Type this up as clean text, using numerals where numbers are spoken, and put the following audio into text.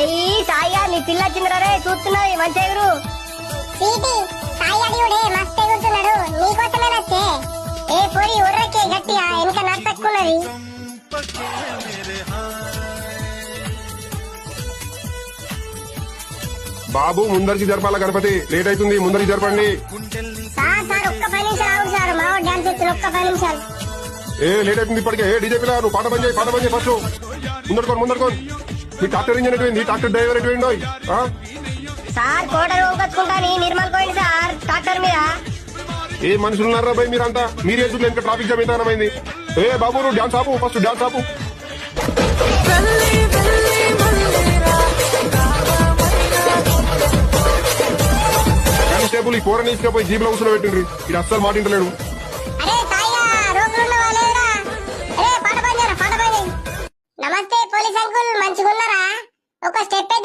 ఏయ్ సాయిగా నీ పిల్ల వచ్చిందిరా చూస్తున్నావు మంచి ఎగురు. సీటి సాయి అడియుడే మస్తు ఎగురుతున్నాడు నీకోసమే నచ్చే. ఏ పొరి ఉర్రకే గట్టిగా వెనక నట్టక్కున్నది. బాబు ముందరికి జరపాల గణపతి, లేట్ అవుతుంది, ముందరికి జరపండి. సార్ సార్ ఒక్క 10 నిమిషాలు ఆగు సార్, మా డాన్స్ ఎత్తులు ఒక్క 10 నిమిషాలు. ఏ లేట్ అవుతుంది ఇప్పటికే. ఏ డీజే పిల్ల నువ్వు పాట పని చేయి, పాట పని చేయి ఫస్ట్. ముందరుకోని మీ ట్రాక్టర్ ఇంజన్ ఎటువంటి, ట్రాక్టర్ డ్రైవర్ ఎటువంటి? సార్ కోటలు ఊకొచ్చుకుంటాని నిర్మల్ పోయింది సార్ ట్రాక్టర్ మీద. ఏ మనుషులు ఉన్నారా భయ్ మీరంతా? మీరే చూడలేదు ఇంకా ట్రాఫిక్ జామ్ ఎంతమైంది. ఏ బాబు నువ్వు డాన్స్ ఆపు, ఫస్ట్ డాన్స్ ఆపు. కానిస్టేబుల్ ఈ కూరని తీసుకుపోయి జీబులో కూర్చొని పెట్టిండ్రి, ఇది అస్సలు మాట ఇంటలేడు. అరే సాయిగా రోగులున్న వాళ్ళేరా. అరే పాట పని చేయరా, పాట పని చేయి. నమస్తే పోలీస్ అంకుల్, మంచిగున్నారా? ఒక స్టెప్